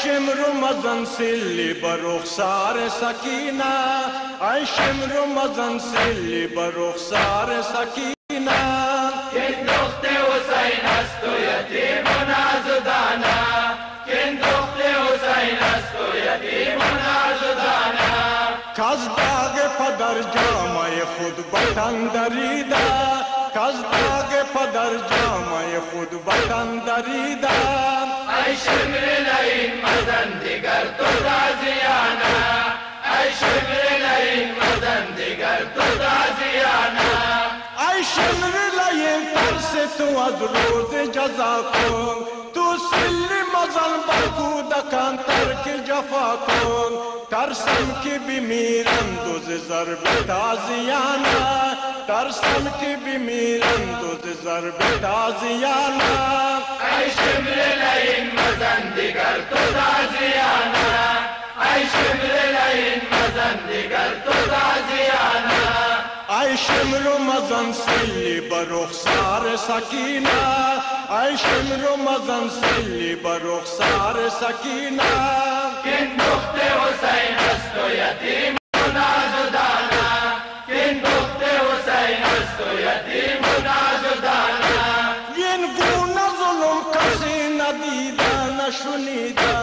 شمر مزن سلی برخسار سکینه ای شمر مزن سلی برخسار سکینه این دخت حسین است و یتیم و نازدانه این دخت حسین است و یتیم و نازدانه کز داغ پدر جامه خود بطن دریده کز داغ پدر جامه خود بطن دریده ای شمر لعین مزن دیگر تو تازیانه ای شمر لعین مزن دیگر تو تازیانه ای شمر لعین ترس تو از روز جزا کن تو سلی مزن بر کودکان ترک جفا کن ترسم که بمیرم دوز ضرب تازیانه ترسم که بمیرم دوز ضرب تازیانه ای شمر لعین مزن دیگر تو تازیانه ای شمر لعین مزن دیگر تو تازیانه ای شمر مزن سلی برخسار سکینه ای شمر مزن سلی برخسار سکینه این دخت حسین است و یتیم و نازدانه این دخت حسین است و یتیم و نازدانه این گونه ظلم کسی ندیده نشنیده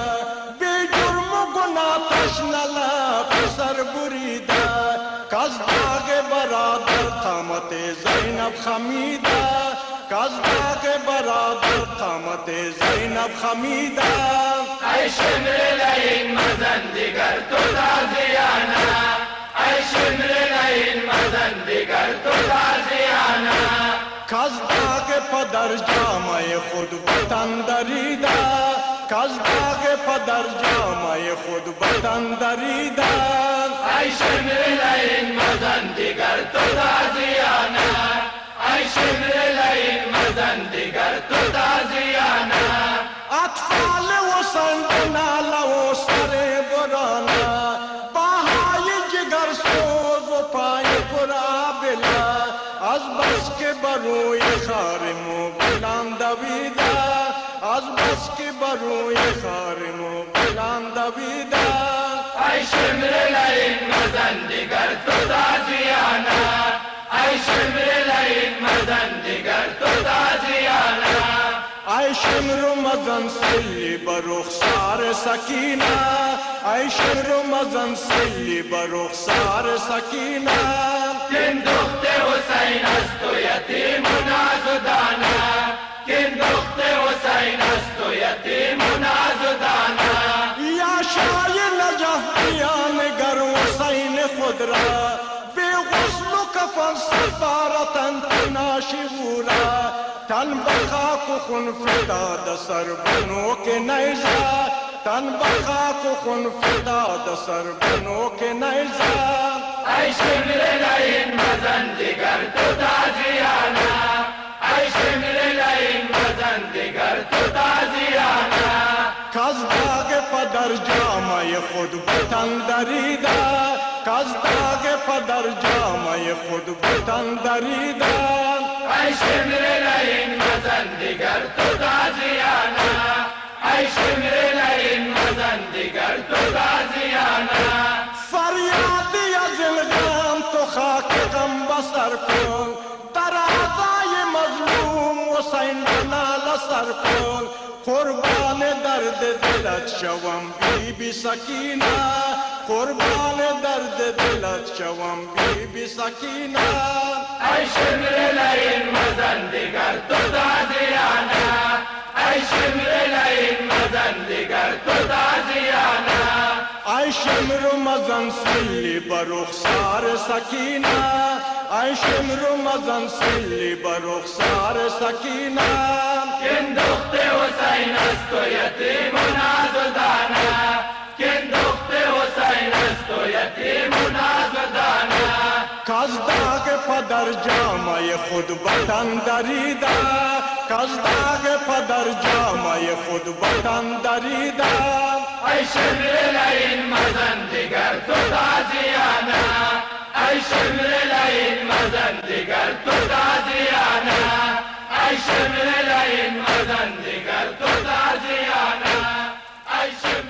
بی جرم و گناه تشنه لب سر بریده کز داغ برادر قامت زینب خمیده کز داغ برادر قامت زینب خمیده ای شمر لعین مزن دیگر تو تازیانه ای شمر لعین مزن دیگر تو تازیانه کز داغ پدر جامه خود بطن دریده کز داغ پدر جامه خود بطن دریده ای شمر لعین مزن دیگر تو تازیانه ای شمر لعین مزن دیگر تو تازیانه اطفال حسین بناله و سر برانه باهای جگر سوز و پای پرآبله از بس که بروی خار مغولان دویده از بس که بروی خار مغولان دویده ای شمر لعین مزن دیگر تو تازیانه ای شمر لعین مزن دیگر تو تازیانه ای شمر مزن سلی برخسار سکینه ای شمر مزن سلی برخسار سکینه این دخت حسین است و یتیم و نازدانه این دخت حسین است و یتیم و نازدانه یا شای نجفیان گر حسین خود را بی غسل و کفن سفارتن تناشی بورا تن بخاک و خون فدا د سربنو که نیزه تن بخاک و خون فدا د سربنو که نیزه ای شمر لعین مزن دیگر تو تازیانه ای شمر لعین مزن دیگر تو تازیانه کز داغ پدر جامه خود بطن دریده کز داغ پدر جامه خود بطن دریده ای شمر لعین مزن دیگر تو تازیانه ای شمر لعین مزن دیگر تو تازیانه فریادی از الغام تو خاک غم بسر کن در اعضای مظلوم حسین بنال سر کن قربان درد دلت شوم بی بی سکینه قربان درد دلت شوم بی بی سکینه ای شمر لعین مزن دیگر تو تازیانه ای شمر لعین مزن دیگر تو تازیانه ای شمر مزن سلی برخسار سکینه ای شمر مزن سلی برخسار سکینه این دخت حسین است و یتیم و نازدانه این دخت حسین است و یتیم و نازدانه کز داغ پدر جامه خود بطن دریده کز داغ پدر جامه خود بطن دریده ای شمر لعین مزن دیگر تو تازیانه ای شمر لعین مزن دیگر تو تازیانه ای شمر لعین مزن دیگر تو تازیانه ای شمر